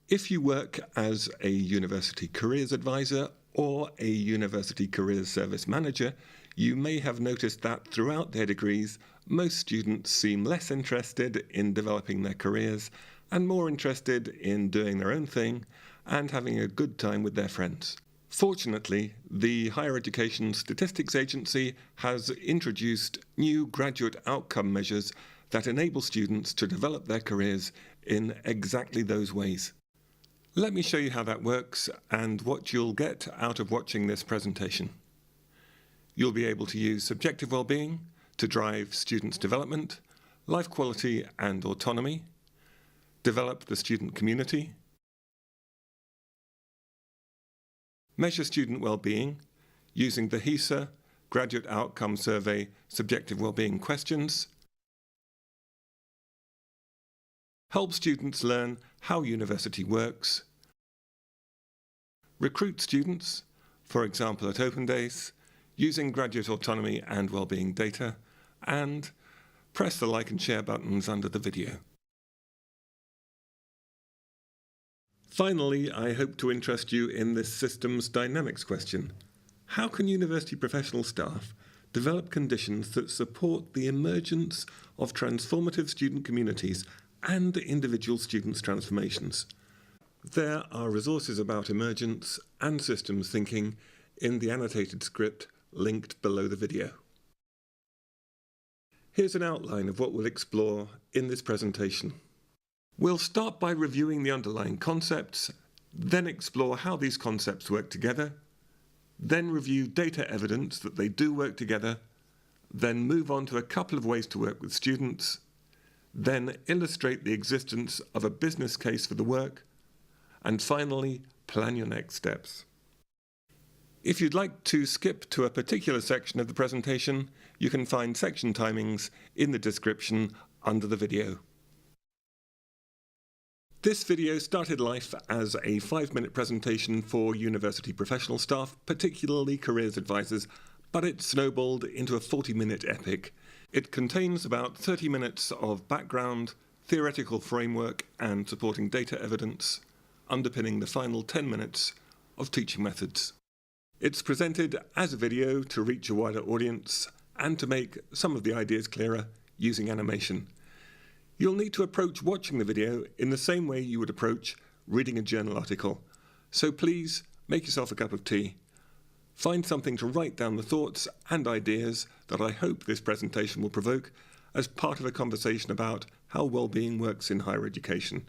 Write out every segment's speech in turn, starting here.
If you work as a university careers advisor or a university careers service manager, you may have noticed that throughout their degrees, most students seem less interested in developing their careers and more interested in doing their own thing and having a good time with their friends. Fortunately, the Higher Education Statistics Agency has introduced new graduate outcome measures that enable students to develop their careers in exactly those ways. Let me show you how that works and what you'll get out of watching this presentation. You'll be able to use subjective well-being to drive students' development, life quality and autonomy, develop the student community, measure student well-being using the HEA Graduate Outcome Survey subjective well-being questions, help students learn how university works, recruit students, for example at Open Days, using graduate autonomy and well-being data, and press the like and share buttons under the video. Finally, I hope to interest you in this systems dynamics question. How can university professional staff develop conditions that support the emergence of transformative student communities and individual students' transformations? There are resources about emergence and systems thinking in the annotated script linked below the video. Here's an outline of what we'll explore in this presentation. We'll start by reviewing the underlying concepts, then explore how these concepts work together, then review data evidence that they do work together, then move on to a couple of ways to work with students, then illustrate the existence of a business case for the work, and finally, plan your next steps. If you'd like to skip to a particular section of the presentation, you can find section timings in the description under the video. This video started life as a 5-minute presentation for university professional staff, particularly careers advisors, but it snowballed into a 40-minute epic. It contains about 30 minutes of background, theoretical framework and supporting data evidence, underpinning the final 10 minutes of teaching methods. It's presented as a video to reach a wider audience and to make some of the ideas clearer using animation. You'll need to approach watching the video in the same way you would approach reading a journal article. So please make yourself a cup of tea. Find something to write down the thoughts and ideas that I hope this presentation will provoke as part of a conversation about how well-being works in higher education.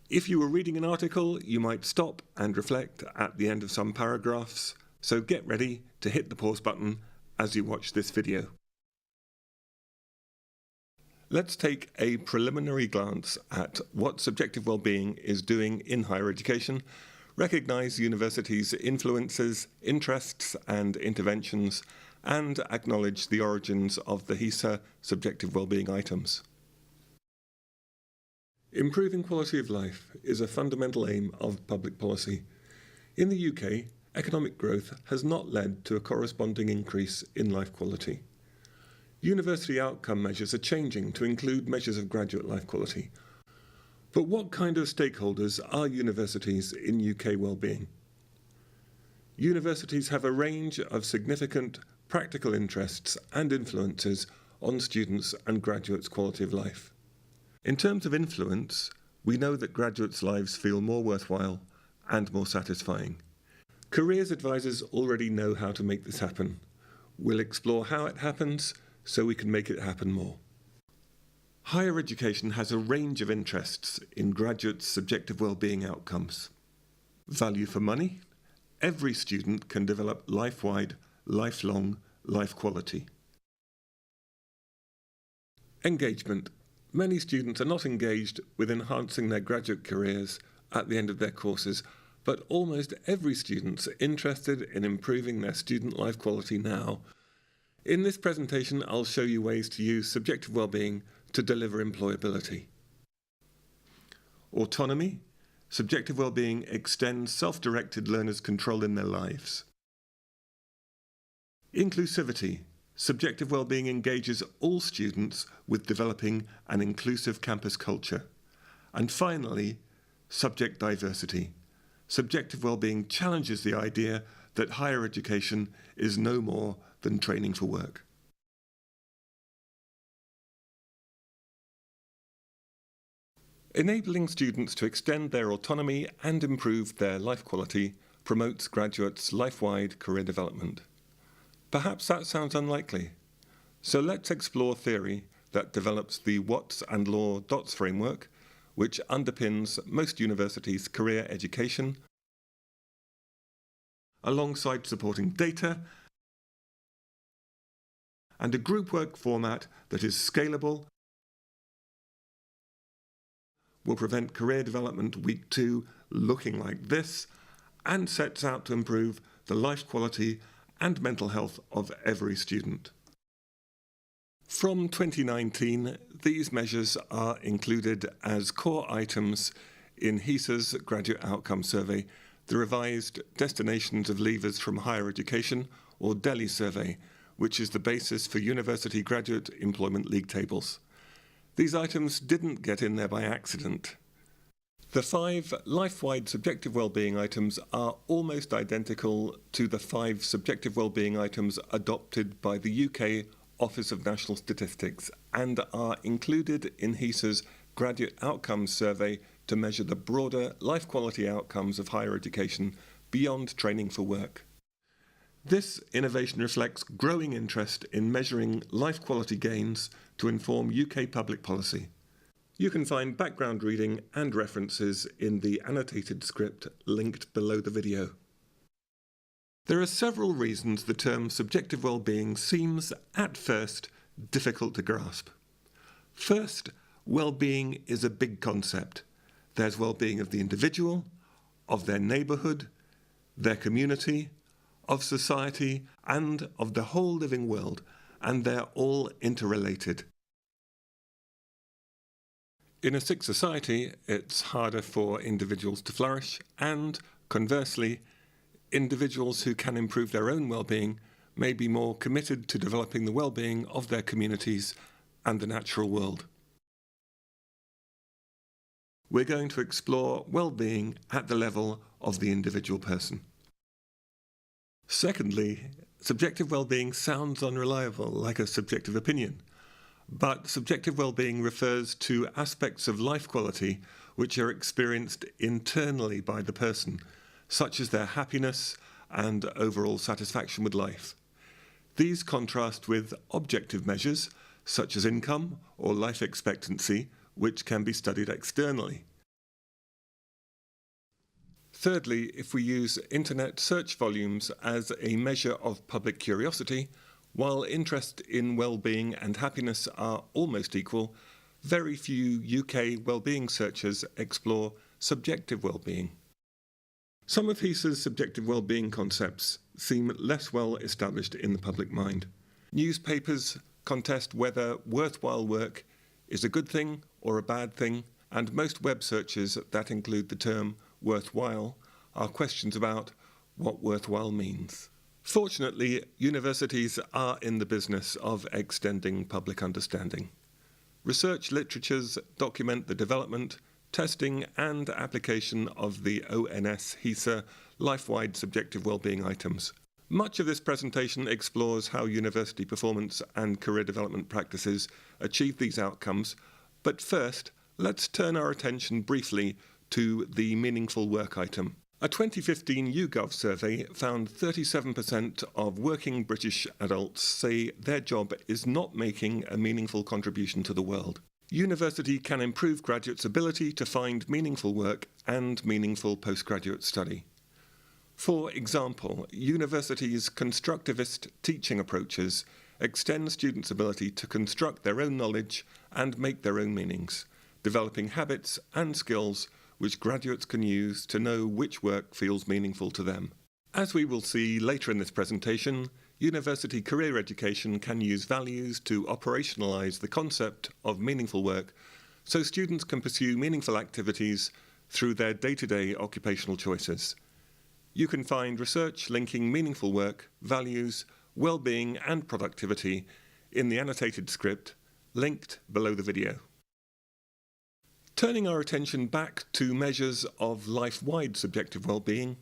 If you were reading an article, you might stop and reflect at the end of some paragraphs, so get ready to hit the pause button as you watch this video. Let's take a preliminary glance at what subjective well-being is doing in higher education, recognise universities' influences, interests and interventions, and acknowledge the origins of the HEA subjective well-being items. Improving quality of life is a fundamental aim of public policy. In the UK, economic growth has not led to a corresponding increase in life quality. University outcome measures are changing to include measures of graduate life quality. But what kind of stakeholders are universities in UK wellbeing? Universities have a range of significant practical interests and influences on students' and graduates' quality of life. In terms of influence, we know that graduates' lives feel more worthwhile and more satisfying. Careers advisors already know how to make this happen. We'll explore how it happens so we can make it happen more. Higher education has a range of interests in graduates' subjective well-being outcomes. Value for money. Every student can develop life-wide, lifelong life quality. Engagement. Many students are not engaged with enhancing their graduate careers at the end of their courses, but almost every student's interested in improving their student life quality now. In this presentation, I'll show you ways to use subjective well-being to deliver employability. Autonomy. Subjective well-being extends self-directed learners' control in their lives. Inclusivity. Subjective well-being engages all students with developing an inclusive campus culture. And finally, subject diversity. Subjective well-being challenges the idea that higher education is no more than training for work. Enabling students to extend their autonomy and improve their life quality promotes graduates' life-wide career development. Perhaps that sounds unlikely. So let's explore theory that develops the Watts and Law DOTS framework, which underpins most universities' career education, alongside supporting data and a group work format that is scalable, will prevent career development week 2 looking like this, and sets out to improve the life quality and mental health of every student. From 2019, these measures are included as core items in HESA's Graduate Outcome Survey, the revised Destinations of Leavers from Higher Education, or DELI survey, which is the basis for university graduate employment league tables. These items didn't get in there by accident. The 5 life-wide subjective well-being items are almost identical to the 5 subjective well-being items adopted by the UK Office of National Statistics and are included in HESA's Graduate Outcomes Survey to measure the broader life quality outcomes of higher education beyond training for work. This innovation reflects growing interest in measuring life quality gains to inform UK public policy. You can find background reading and references in the annotated script linked below the video. There are several reasons the term subjective well-being seems, at first, difficult to grasp. First, well-being is a big concept. There's well-being of the individual, of their neighbourhood, their community, of society, and of the whole living world, and they're all interrelated. In a sick society, it's harder for individuals to flourish, and, conversely, individuals who can improve their own well-being may be more committed to developing the well-being of their communities and the natural world. We're going to explore well-being at the level of the individual person. Secondly, subjective well-being sounds unreliable, like a subjective opinion. But subjective well-being refers to aspects of life quality which are experienced internally by the person, such as their happiness and overall satisfaction with life. These contrast with objective measures, such as income or life expectancy, which can be studied externally. Thirdly, if we use internet search volumes as a measure of public curiosity, while interest in well-being and happiness are almost equal, very few UK well-being searchers explore subjective well-being. Some of HESA's subjective well-being concepts seem less well established in the public mind. Newspapers contest whether worthwhile work is a good thing or a bad thing, and most web searches that include the term worthwhile are questions about what worthwhile means. Fortunately, universities are in the business of extending public understanding. Research literatures document the development, testing and application of the ONS HESA life-wide subjective well-being items. Much of this presentation explores how university performance and career development practices achieve these outcomes, but first, let's turn our attention briefly to the meaningful work item. A 2015 YouGov survey found 37% of working British adults say their job is not making a meaningful contribution to the world. University can improve graduates' ability to find meaningful work and meaningful postgraduate study. For example, universities' constructivist teaching approaches extend students' ability to construct their own knowledge and make their own meanings, developing habits and skills which graduates can use to know which work feels meaningful to them. As we will see later in this presentation, university career education can use values to operationalise the concept of meaningful work so students can pursue meaningful activities through their day-to-day occupational choices. You can find research linking meaningful work, values, well-being and productivity in the annotated script linked below the video. Turning our attention back to measures of life-wide subjective well-being,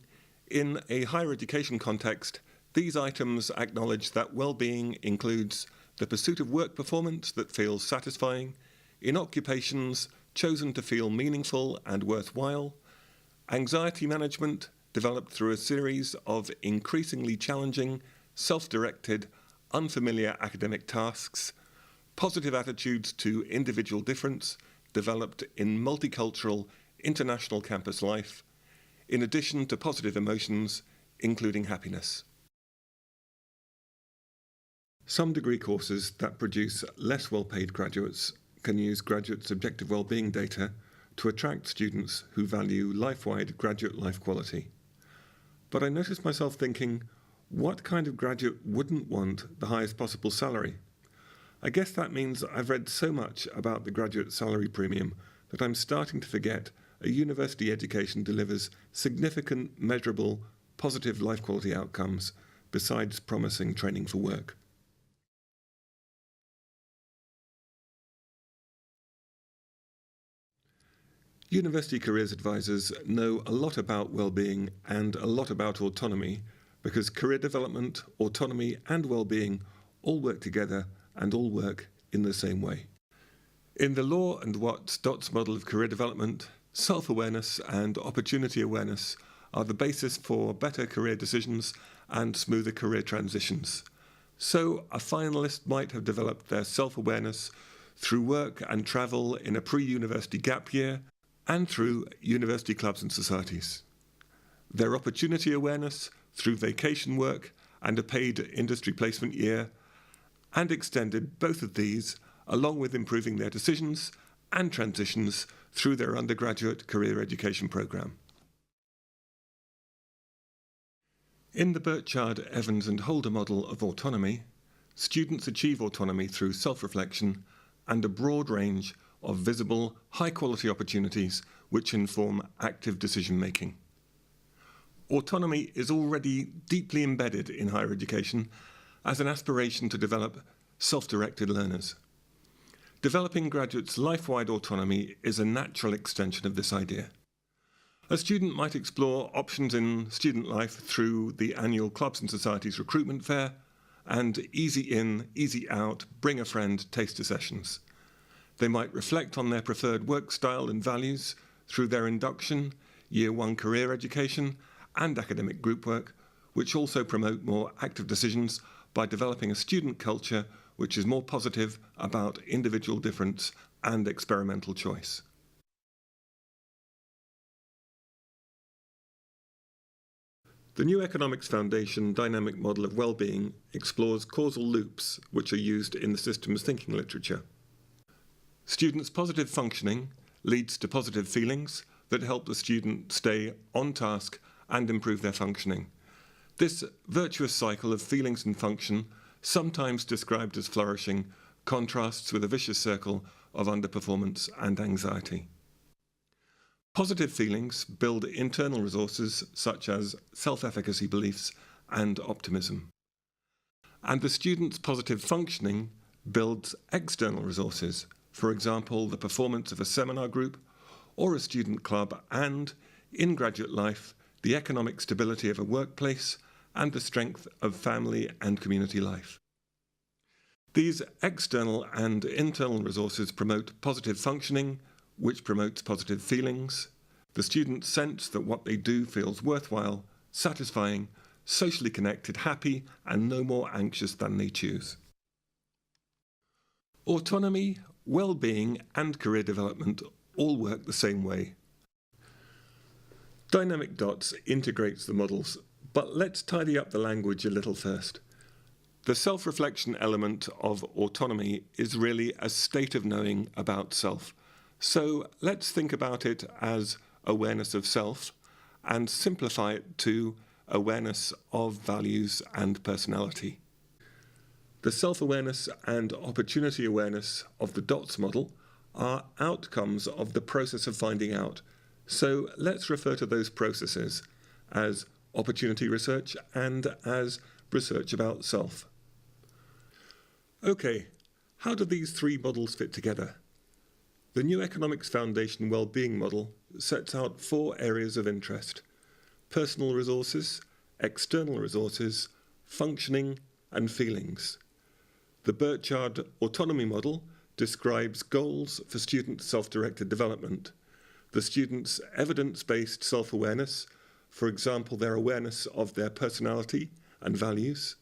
in a higher education context, these items acknowledge that well-being includes the pursuit of work performance that feels satisfying, in occupations chosen to feel meaningful and worthwhile, anxiety management developed through a series of increasingly challenging, self-directed, unfamiliar academic tasks, positive attitudes to individual difference developed in multicultural, international campus life, in addition to positive emotions, including happiness. Some degree courses that produce less well-paid graduates can use graduate subjective well-being data to attract students who value life-wide graduate life quality. But I noticed myself thinking, what kind of graduate wouldn't want the highest possible salary? I guess that means I've read so much about the graduate salary premium that I'm starting to forget a university education delivers significant, measurable, positive life quality outcomes besides promising training for work. University careers advisors know a lot about well-being and a lot about autonomy because career development, autonomy and well-being all work together and all work in the same way. In the Law and Watts DOTS model of career development, self-awareness and opportunity awareness are the basis for better career decisions and smoother career transitions. So a finalist might have developed their self-awareness through work and travel in a pre-university gap year and through university clubs and societies. Their opportunity awareness through vacation work and a paid industry placement year, and extended both of these along with improving their decisions and transitions through their undergraduate career education program. In the Burchard, Evans and Holder model of autonomy, students achieve autonomy through self-reflection and a broad range of visible, high-quality opportunities which inform active decision-making. Autonomy is already deeply embedded in higher education as an aspiration to develop self-directed learners. Developing graduates' life-wide autonomy is a natural extension of this idea. A student might explore options in student life through the annual Clubs and Societies recruitment fair and easy in, easy out, bring a friend taster sessions. They might reflect on their preferred work style and values through their induction, Year 1 career education, and academic group work, which also promote more active decisions by developing a student culture which is more positive about individual difference and experimental choice. The New Economics Foundation dynamic model of well-being explores causal loops which are used in the systems thinking literature. Students' positive functioning leads to positive feelings that help the student stay on task and improve their functioning. This virtuous cycle of feelings and function, sometimes described as flourishing, contrasts with a vicious circle of underperformance and anxiety. Positive feelings build internal resources such as self-efficacy beliefs and optimism. And the student's positive functioning builds external resources, for example, the performance of a seminar group or a student club and, in graduate life, the economic stability of a workplace and the strength of family and community life. These external and internal resources promote positive functioning, which promotes positive feelings. The students sense that what they do feels worthwhile, satisfying, socially connected, happy, and no more anxious than they choose. Autonomy, well-being, and career development all work the same way. Dynamic Dots integrates the models, but let's tidy up the language a little first. The self-reflection element of autonomy is really a state of knowing about self. So let's think about it as awareness of self and simplify it to awareness of values and personality. The self-awareness and opportunity awareness of the DOTS model are outcomes of the process of finding out. So let's refer to those processes as opportunity research and as research about self. Okay, how do these three models fit together? The New Economics Foundation Wellbeing Model sets out 4 areas of interest: personal resources, external resources, functioning, and feelings. The Burchard Autonomy Model describes goals for student self-directed development, the student's evidence-based self-awareness, for example, their awareness of their personality and values,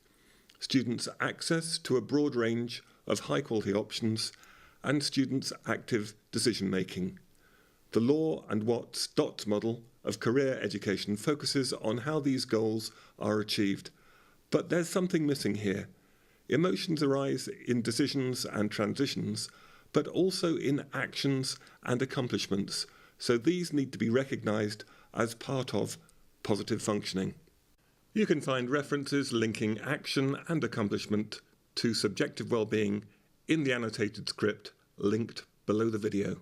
students' access to a broad range of high-quality options, and students' active decision-making. The Law and Watts DOTS model of career education focuses on how these goals are achieved. But there's something missing here. Emotions arise in decisions and transitions, but also in actions and accomplishments, so these need to be recognised as part of positive functioning. You can find references linking action and accomplishment to subjective well-being in the annotated script linked below the video.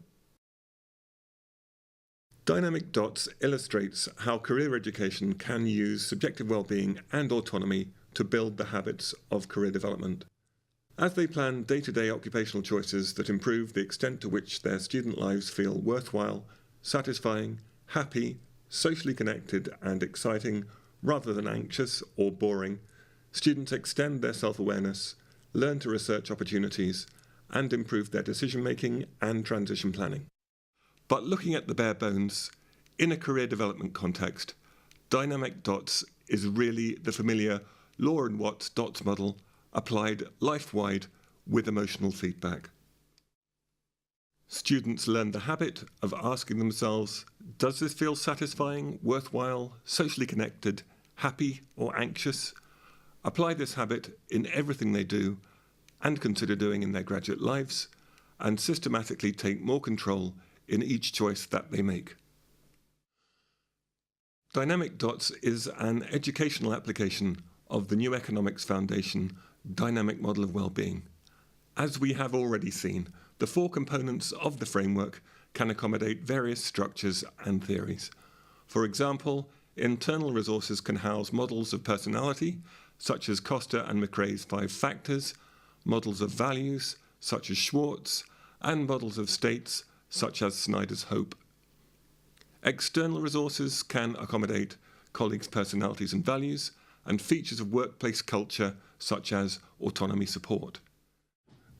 Dynamic Dots illustrates how career education can use subjective well-being and autonomy to build the habits of career development. As they plan day-to-day occupational choices that improve the extent to which their student lives feel worthwhile, satisfying, happy, socially connected, and exciting, rather than anxious or boring, students extend their self-awareness, learn to research opportunities, and improve their decision-making and transition planning. But looking at the bare bones, in a career development context, Dynamic Dots is really the familiar Law and Watts DOTS model applied life-wide with emotional feedback. Students learn the habit of asking themselves, does this feel satisfying, worthwhile, socially connected, happy or anxious? Apply this habit in everything they do and consider doing in their graduate lives, and systematically take more control in each choice that they make. Dynamic Dots is an educational application of the New Economics Foundation Dynamic Model of Wellbeing. As we have already seen, the 4 components of the framework can accommodate various structures and theories. For example, internal resources can house models of personality, such as Costa and McRae's 5 factors, models of values, such as Schwartz, and models of states, such as Snyder's Hope. External resources can accommodate colleagues' personalities and values, and features of workplace culture, such as autonomy support.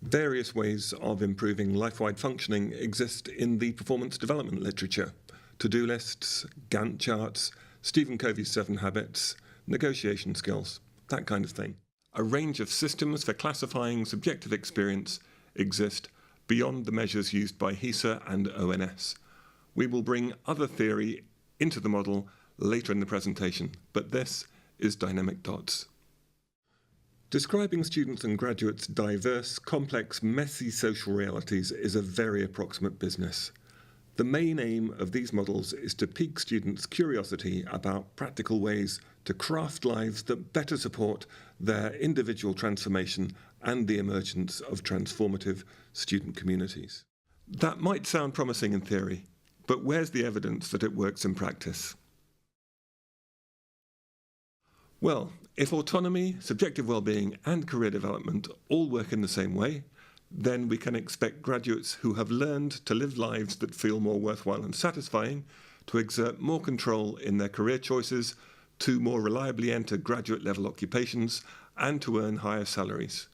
Various ways of improving life-wide functioning exist in the performance development literature: to-do lists, Gantt charts, Stephen Covey's 7 habits, negotiation skills, that kind of thing. A range of systems for classifying subjective experience exist beyond the measures used by HEA and ONS. We will bring other theory into the model later in the presentation, but this is Dynamic Dots. Describing students and graduates' diverse, complex, messy social realities is a very approximate business. The main aim of these models is to pique students' curiosity about practical ways to craft lives that better support their individual transformation and the emergence of transformative student communities. That might sound promising in theory, but where's the evidence that it works in practice? Well, if autonomy, subjective well-being, and career development all work in the same way, then we can expect graduates who have learned to live lives that feel more worthwhile and satisfying to exert more control in their career choices, to more reliably enter graduate-level occupations, and to earn higher salaries.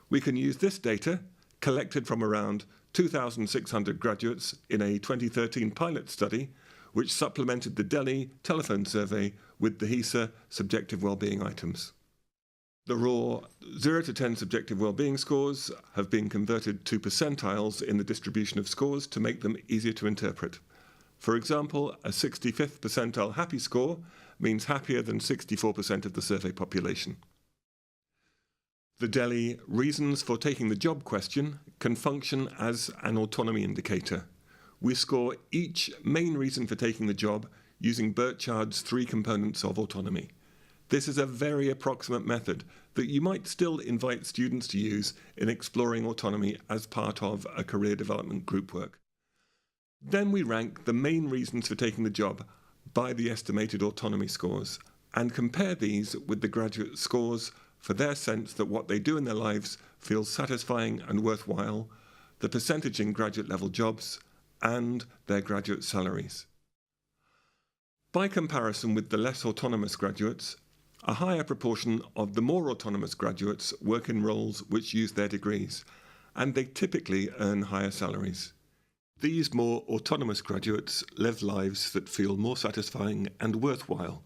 We can use this data, collected from around 2,600 graduates in a 2013 pilot study, which supplemented the Delhi telephone survey with the HEA subjective well-being items. The raw 0 to 10 subjective well-being scores have been converted to percentiles in the distribution of scores to make them easier to interpret. For example, a 65th percentile happy score means happier than 64% of the survey population. The Delhi reasons for taking the job question can function as an autonomy indicator. We score each main reason for taking the job using Burchard's 3 components of autonomy. This is a very approximate method that you might still invite students to use in exploring autonomy as part of a career development group work. Then we rank the main reasons for taking the job by the estimated autonomy scores and compare these with the graduate scores for their sense that what they do in their lives feels satisfying and worthwhile, the percentage in graduate level jobs, and their graduate salaries. By comparison with the less autonomous graduates, a higher proportion of the more autonomous graduates work in roles which use their degrees, and they typically earn higher salaries. These more autonomous graduates live lives that feel more satisfying and worthwhile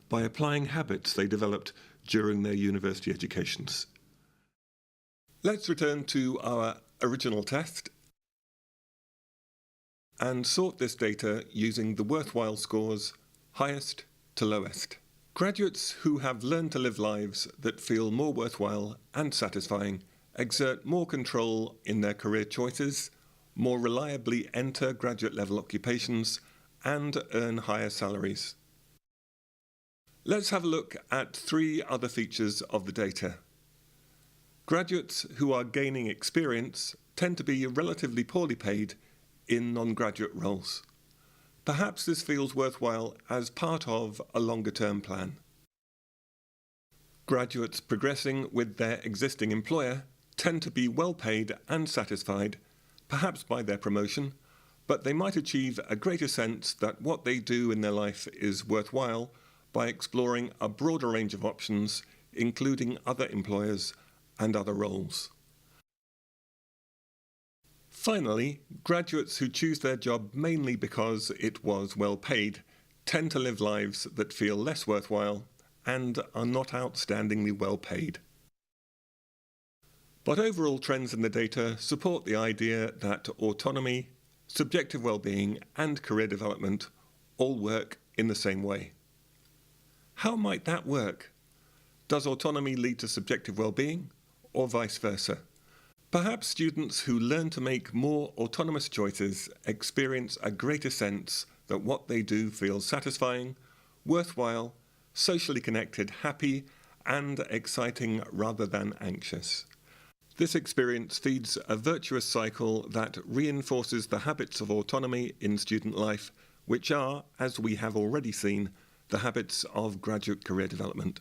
by applying habits they developed during their university educations. Let's return to our original test and sort this data using the worthwhile scores highest to lowest. Graduates who have learned to live lives that feel more worthwhile and satisfying exert more control in their career choices, more reliably enter graduate level occupations, and earn higher salaries. Let's have a look at 3 other features of the data. Graduates who are gaining experience tend to be relatively poorly paid in non-graduate roles. Perhaps this feels worthwhile as part of a longer-term plan. Graduates progressing with their existing employer tend to be well paid and satisfied, perhaps by their promotion, but they might achieve a greater sense that what they do in their life is worthwhile by exploring a broader range of options, including other employers and other roles. Finally, graduates who choose their job mainly because it was well paid tend to live lives that feel less worthwhile and are not outstandingly well paid. But overall trends in the data support the idea that autonomy, subjective well-being, and career development all work in the same way. How might that work? Does autonomy lead to subjective well-being, or vice versa? Perhaps students who learn to make more autonomous choices experience a greater sense that what they do feels satisfying, worthwhile, socially connected, happy, and exciting rather than anxious. This experience feeds a virtuous cycle that reinforces the habits of autonomy in student life, which are, as we have already seen, the habits of graduate career development.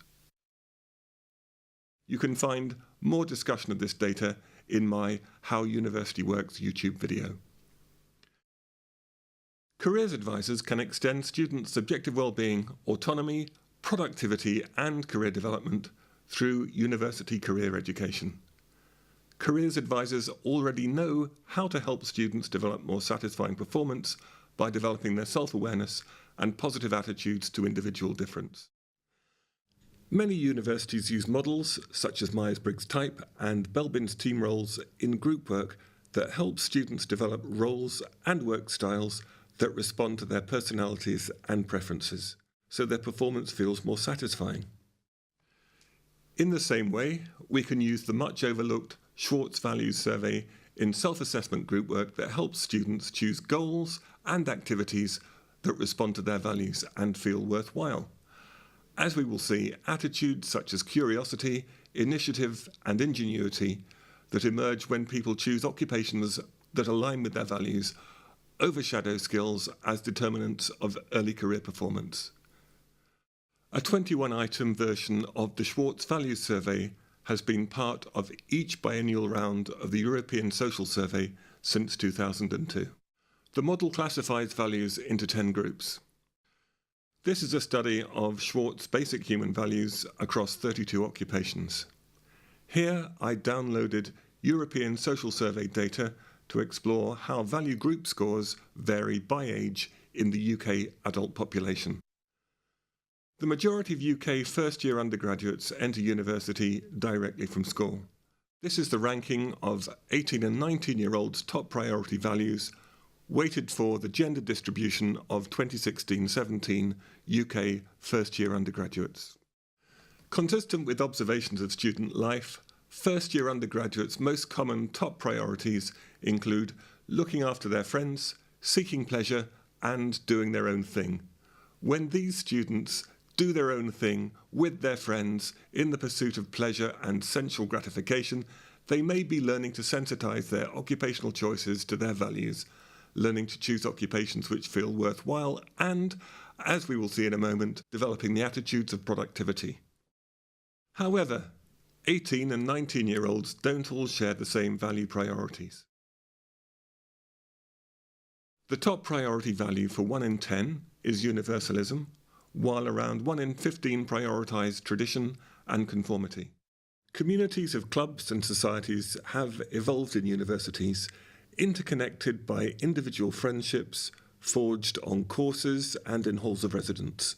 You can find more discussion of this data in my How University Works YouTube video. Careers advisors can extend students' subjective well-being, autonomy, productivity, and career development through university career education. Careers advisors already know how to help students develop more satisfying performance by developing their self-awareness and positive attitudes to individual difference. Many universities use models, such as Myers-Briggs Type and Belbin's team roles, in group work that help students develop roles and work styles that respond to their personalities and preferences, so their performance feels more satisfying. In the same way, we can use the much overlooked Schwartz Values Survey in self-assessment group work that helps students choose goals and activities that respond to their values and feel worthwhile. As we will see, attitudes such as curiosity, initiative, and ingenuity that emerge when people choose occupations that align with their values overshadow skills as determinants of early career performance. A 21-item version of the Schwartz Values Survey has been part of each biennial round of the European Social Survey since 2002. The model classifies values into 10 groups. This is a study of Schwartz basic human values across 32 occupations. Here I downloaded European Social Survey data to explore how value group scores vary by age in the UK adult population. The majority of UK first-year undergraduates enter university directly from school. This is the ranking of 18 and 19-year-olds' top priority values, weighted for the gender distribution of 2016-17 UK first-year undergraduates. Consistent with observations of student life, first-year undergraduates' most common top priorities include looking after their friends, seeking pleasure, and doing their own thing. When these students do their own thing with their friends in the pursuit of pleasure and sensual gratification, they may be learning to sensitize their occupational choices to their values, learning to choose occupations which feel worthwhile, and, as we will see in a moment, developing the attitudes of productivity. However, 18 and 19-year-olds don't all share the same value priorities. The top priority value for 1 in 10 is universalism, while around 1 in 15 prioritise tradition and conformity. Communities of clubs and societies have evolved in universities, interconnected by individual friendships forged on courses and in halls of residence.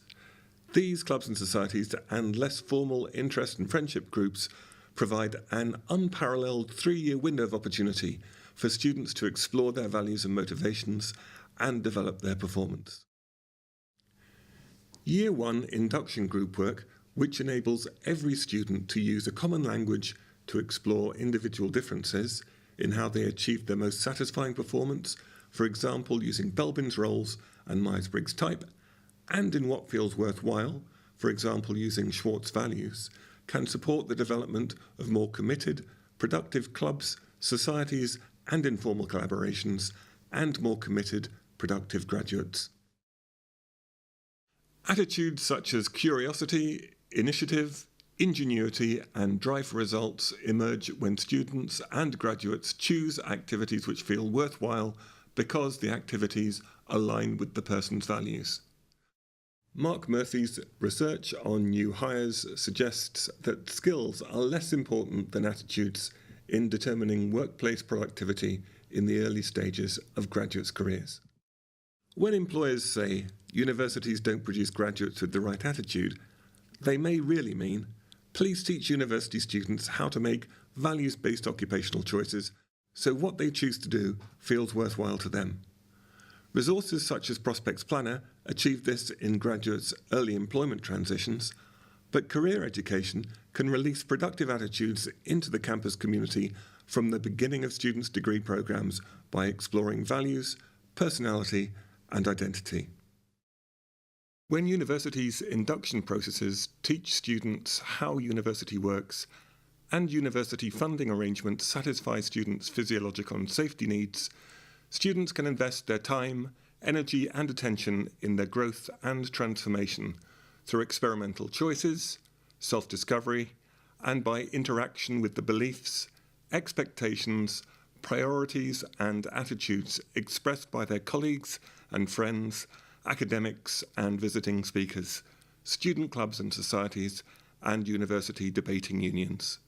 These clubs and societies and less formal interest and friendship groups provide an unparalleled 3-year window of opportunity for students to explore their values and motivations and develop their performance. Year 1 induction group work, which enables every student to use a common language to explore individual differences in how they achieve their most satisfying performance, for example using Belbin's roles and Myers-Briggs type, and in what feels worthwhile, for example using Schwartz values, can support the development of more committed, productive clubs, societies and informal collaborations, and more committed, productive graduates. Attitudes such as curiosity, initiative, ingenuity and drive for results emerge when students and graduates choose activities which feel worthwhile because the activities align with the person's values. Mark Murphy's research on new hires suggests that skills are less important than attitudes in determining workplace productivity in the early stages of graduates' careers. When employers say universities don't produce graduates with the right attitude, they may really mean, please teach university students how to make values-based occupational choices so what they choose to do feels worthwhile to them. Resources such as Prospects Planner achieve this in graduates' early employment transitions, but career education can release productive attitudes into the campus community from the beginning of students' degree programs by exploring values, personality, and identity. When universities' induction processes teach students how university works and university funding arrangements satisfy students' physiological and safety needs, students can invest their time, energy and attention in their growth and transformation through experimental choices, self-discovery, and by interaction with the beliefs, expectations, priorities and attitudes expressed by their colleagues and friends, academics and visiting speakers, student clubs and societies, and university debating unions.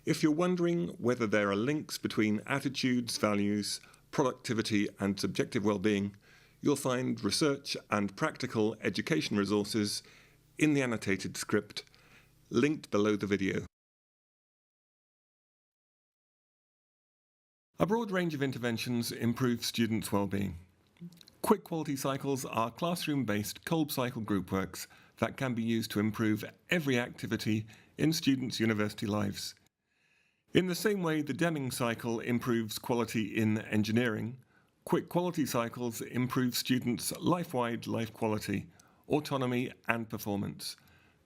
If you're wondering whether there are links between attitudes, values, productivity and subjective well-being, you'll find research and practical education resources in the annotated script, linked below the video. A broad range of interventions improve students' well-being. Quick quality cycles are classroom-based cold cycle group works that can be used to improve every activity in students' university lives. In the same way the Deming cycle improves quality in engineering, quick quality cycles improve students' life-wide life quality, autonomy and performance.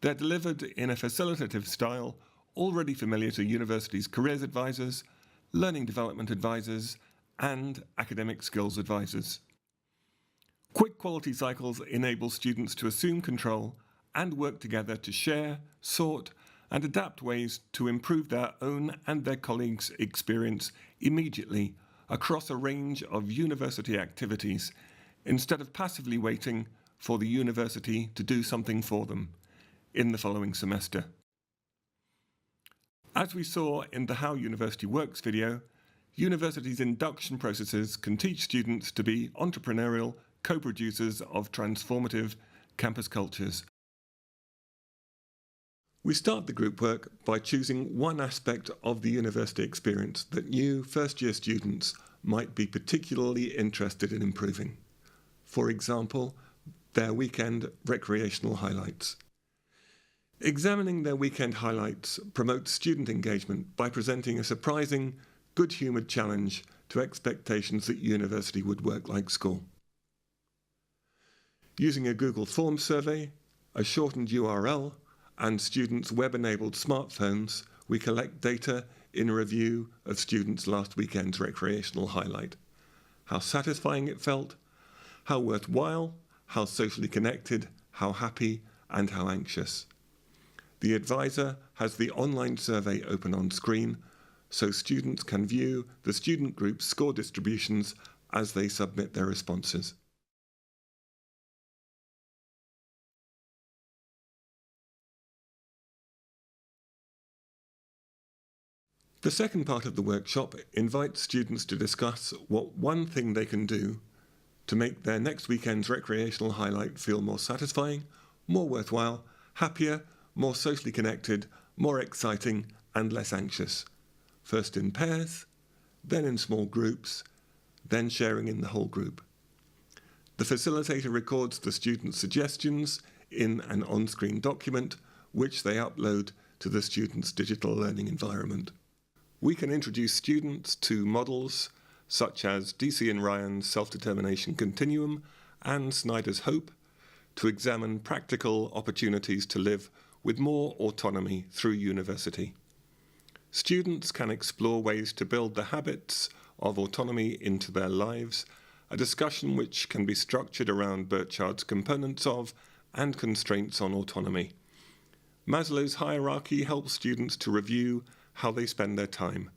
They're delivered in a facilitative style already familiar to universities' careers advisors, learning development advisors, and academic skills advisors. Quick quality cycles enable students to assume control and work together to share, sort, and adapt ways to improve their own and their colleagues' experience immediately across a range of university activities, instead of passively waiting for the university to do something for them in the following semester. As we saw in the How University Works video, universities' induction processes can teach students to be entrepreneurial co-producers of transformative campus cultures. We start the group work by choosing one aspect of the university experience that new first-year students might be particularly interested in improving. For example, their weekend recreational highlights. Examining their weekend highlights promotes student engagement by presenting a surprising, good-humoured challenge to expectations that university would work like school. Using a Google Forms survey, a shortened URL, and students' web-enabled smartphones, we collect data in a review of students' last weekend's recreational highlight. How satisfying it felt, how worthwhile, how socially connected, how happy, and how anxious. The advisor has the online survey open on screen, so students can view the student group's score distributions as they submit their responses. The second part of the workshop invites students to discuss what one thing they can do to make their next weekend's recreational highlight feel more satisfying, more worthwhile, happier, more socially connected, more exciting, and less anxious. First in pairs, then in small groups, then sharing in the whole group. The facilitator records the students' suggestions in an on-screen document, which they upload to the students' digital learning environment. We can introduce students to models such as DC and Ryan's Self-Determination Continuum and Snyder's Hope to examine practical opportunities to live with more autonomy through university. Students can explore ways to build the habits of autonomy into their lives, a discussion which can be structured around Burchard's components of and constraints on autonomy. Maslow's hierarchy helps students to review how they spend their time.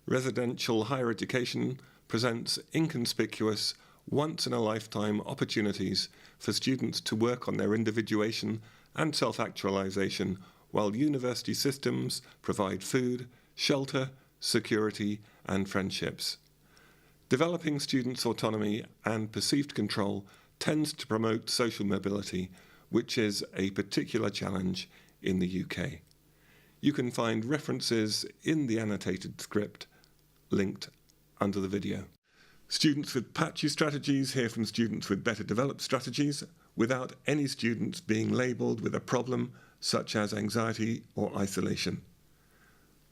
Residential higher education presents inconspicuous, once-in-a-lifetime opportunities for students to work on their individuation and self-actualization, while university systems provide food, shelter, security, and friendships. Developing students' autonomy and perceived control tends to promote social mobility, which is a particular challenge in the UK. You can find references in the annotated script linked under the video. Students with patchy strategies hear from students with better developed strategies without any students being labelled with a problem such as anxiety or isolation.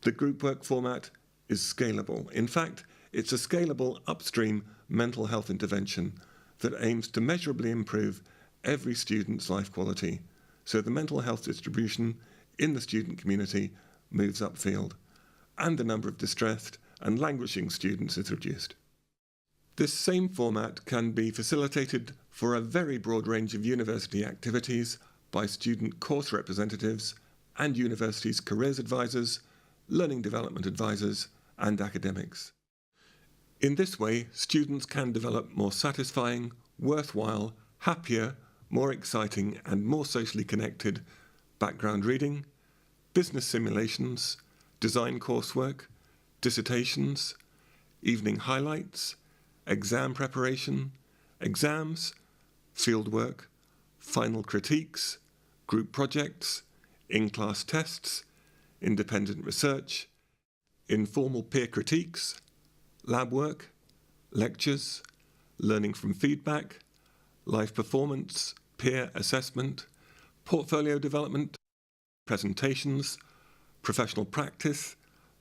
The group work format is scalable. In fact, it's a scalable upstream mental health intervention that aims to measurably improve every student's life quality, so the mental health distribution in the student community moves upfield, and the number of distressed and languishing students is reduced. This same format can be facilitated for a very broad range of university activities by student course representatives and universities' careers advisors, learning development advisors, and academics. In this way, students can develop more satisfying, worthwhile, happier, more exciting, and more socially connected background reading, business simulations, design coursework, dissertations, evening highlights, exam preparation, exams, fieldwork, final critiques, group projects, in-class tests, independent research, informal peer critiques, lab work, lectures, learning from feedback, live performance, peer assessment, portfolio development, presentations, professional practice,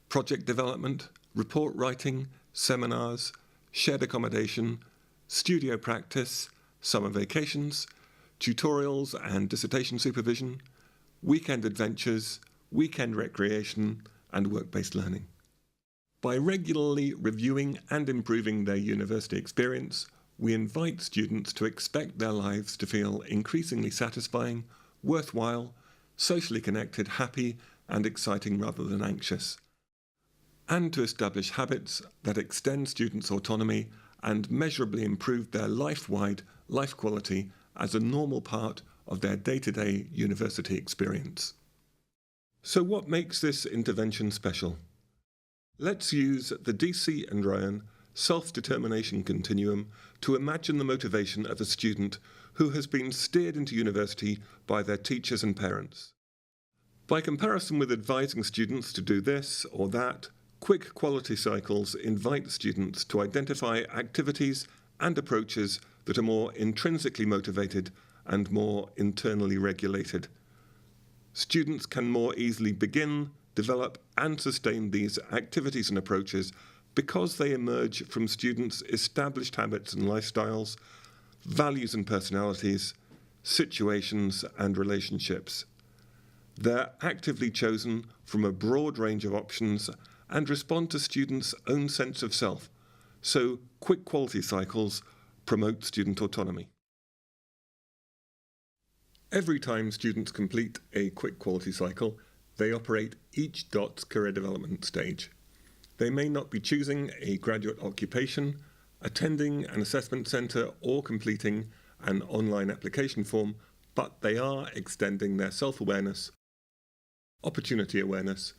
project development, report writing, seminars, shared accommodation, studio practice, summer vacations, tutorials and dissertation supervision, weekend adventures, weekend recreation, and work-based learning. By regularly reviewing and improving their university experience, we invite students to expect their lives to feel increasingly satisfying, worthwhile, socially connected, happy, and exciting rather than anxious, and to establish habits that extend students' autonomy and measurably improve their life-wide life quality as a normal part of their day-to-day university experience. So what makes this intervention special? Let's use the DC and Ryan Self-Determination Continuum to imagine the motivation of a student who has been steered into university by their teachers and parents. By comparison with advising students to do this or that, quick quality cycles invite students to identify activities and approaches that are more intrinsically motivated and more internally regulated. Students can more easily begin, develop, and sustain these activities and approaches because they emerge from students' established habits and lifestyles, values and personalities, situations and relationships. They're actively chosen from a broad range of options and respond to students' own sense of self, so quick quality cycles promote student autonomy. Every time students complete a quick quality cycle, they operate each DOT's career development stage. They may not be choosing a graduate occupation, attending an assessment centre or completing an online application form, but they are extending their self-awareness, opportunity awareness,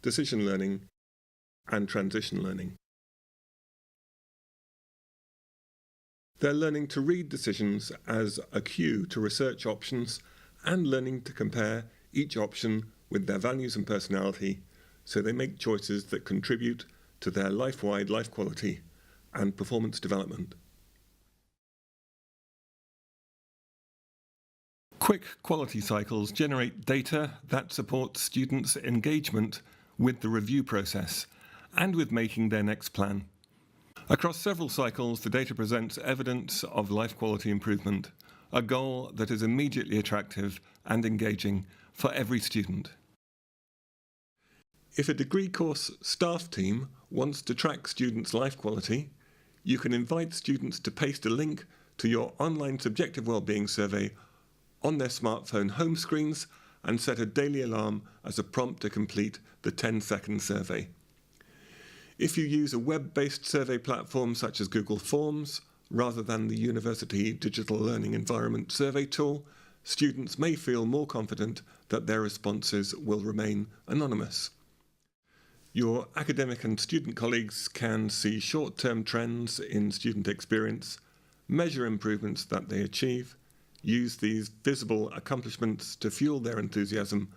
decision learning, and transition learning. They're learning to read decisions as a cue to research options and learning to compare each option with their values and personality so they make choices that contribute to their life-wide life quality and performance development. Quick quality cycles generate data that supports students' engagement with the review process and with making their next plan. Across several cycles, the data presents evidence of life quality improvement, a goal that is immediately attractive and engaging for every student. If a degree course staff team wants to track students' life quality, you can invite students to paste a link to your online subjective wellbeing survey on their smartphone home screens and set a daily alarm as a prompt to complete the 10-second survey. If you use a web-based survey platform such as Google Forms, rather than the University Digital Learning Environment survey tool, students may feel more confident that their responses will remain anonymous. Your academic and student colleagues can see short-term trends in student experience, measure improvements that they achieve, use these visible accomplishments to fuel their enthusiasm,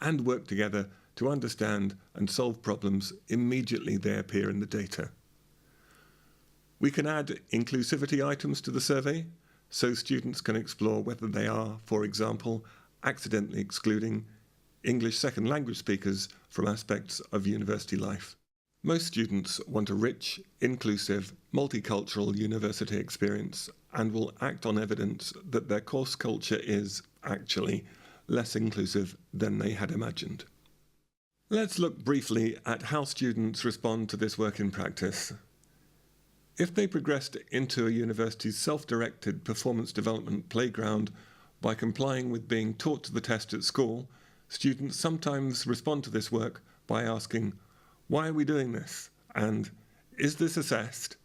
and work together to understand and solve problems immediately they appear in the data. We can add inclusivity items to the survey so students can explore whether they are, for example, accidentally excluding English second language speakers from aspects of university life. Most students want a rich, inclusive, multicultural university experience and will act on evidence that their course culture is, actually, less inclusive than they had imagined. Let's look briefly at how students respond to this work in practice. If they progressed into a university's self-directed performance development playground by complying with being taught to the test at school, students sometimes respond to this work by asking, "Why are we doing this?" and "Is this assessed?"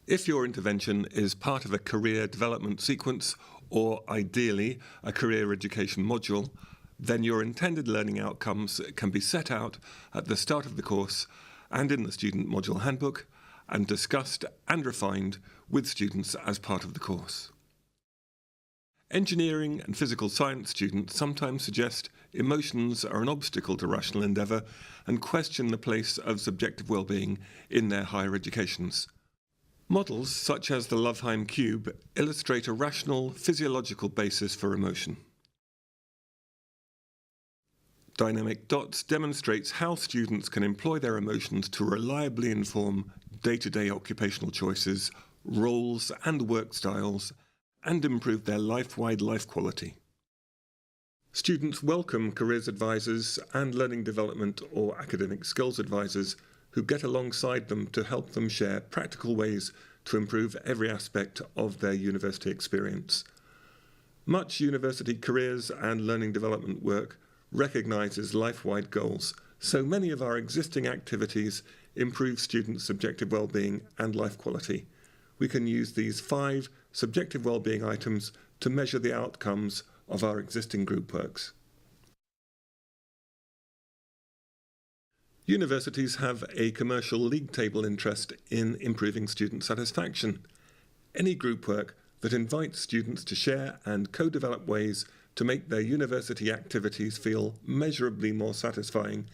If your intervention is part of a career development sequence, or ideally a career education module, then your intended learning outcomes can be set out at the start of the course and in the student module handbook, and discussed and refined with students as part of the course. Engineering and physical science students sometimes suggest emotions are an obstacle to rational endeavour and question the place of subjective well-being in their higher educations. Models such as the Loveheim Cube illustrate a rational physiological basis for emotion. Dynamic Dots demonstrates how students can employ their emotions to reliably inform day-to-day occupational choices, roles and work styles, and improve their life-wide life quality. Students welcome careers advisors and learning development or academic skills advisors who get alongside them to help them share practical ways to improve every aspect of their university experience. Much university careers and learning development work recognises life-wide goals, so many of our existing activities improve students' subjective well-being and life quality. We can use these 5 subjective well-being items to measure the outcomes of our existing group works. Universities have a commercial league table interest in improving student satisfaction. Any group work that invites students to share and co-develop ways to make their university activities feel measurably more satisfying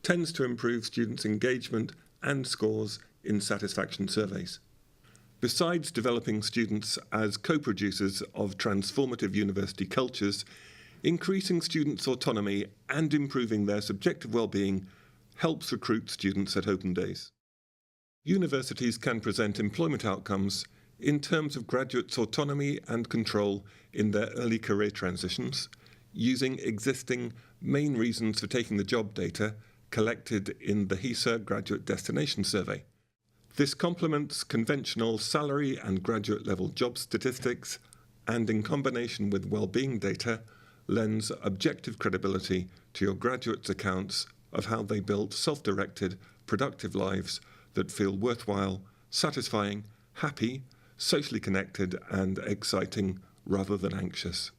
tends to improve students' engagement and scores in satisfaction surveys. Besides developing students as co-producers of transformative university cultures, increasing students' autonomy and improving their subjective well-being helps recruit students at open days. Universities can present employment outcomes in terms of graduates' autonomy and control in their early career transitions, using existing main reasons for taking the job data collected in the HEA Graduate Destination Survey. This complements conventional salary and graduate level job statistics, and in combination with well-being data, lends objective credibility to your graduates' accounts of how they built self-directed, productive lives that feel worthwhile, satisfying, happy, socially connected, and exciting rather than anxious.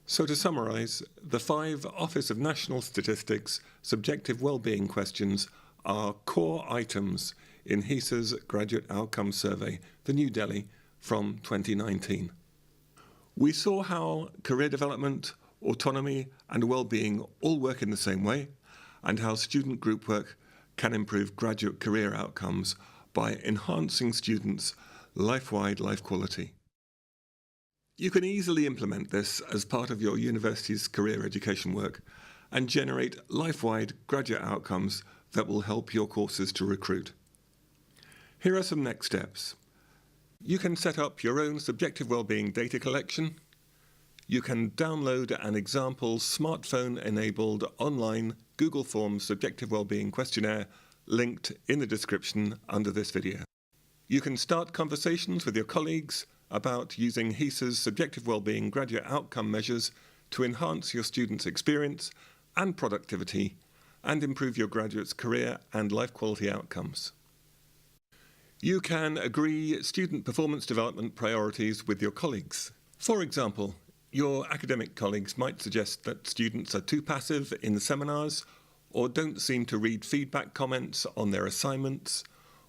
So to summarise, the 5 Office of National Statistics subjective wellbeing questions are core items in HESA's Graduate Outcomes Survey for New Delhi from 2019. We saw how career development, autonomy and well-being all work in the same way, and how student group work can improve graduate career outcomes by enhancing students' life-wide life quality. You can easily implement this as part of your university's career education work and generate life-wide graduate outcomes that will help your courses to recruit. Here are some next steps. You can set up your own subjective wellbeing data collection. You can download an example smartphone-enabled online Google Forms subjective wellbeing questionnaire linked in the description under this video. You can start conversations with your colleagues about using HESA's subjective wellbeing graduate outcome measures to enhance your students' experience and productivity and improve your graduates' career and life quality outcomes. You can agree student performance development priorities with your colleagues. For example, your academic colleagues might suggest that students are too passive in the seminars, or don't seem to read feedback comments on their assignments,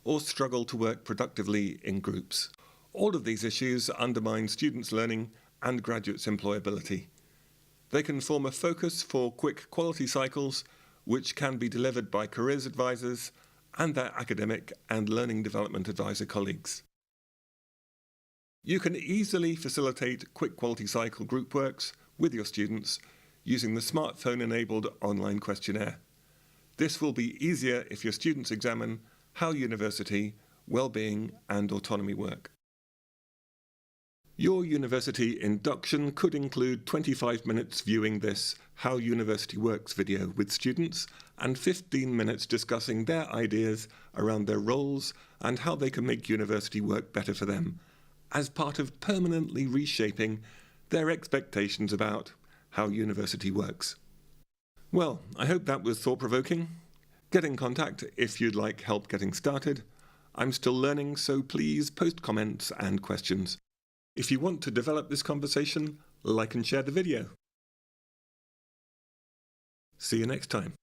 or struggle to work productively in groups. All of these issues undermine students' learning and graduates' employability. They can form a focus for quick quality cycles, which can be delivered by careers advisors and their academic and learning development advisor colleagues. You can easily facilitate quick quality cycle group works with your students using the smartphone-enabled online questionnaire. This will be easier if your students examine how university, well-being and autonomy work. Your university induction could include 25 minutes viewing this How University Works video with students and 15 minutes discussing their ideas around their roles and how they can make university work better for them, as part of permanently reshaping their expectations about how university works. Well, I hope that was thought-provoking. Get in contact if you'd like help getting started. I'm still learning, so please post comments and questions. If you want to develop this conversation, like and share the video. See you next time.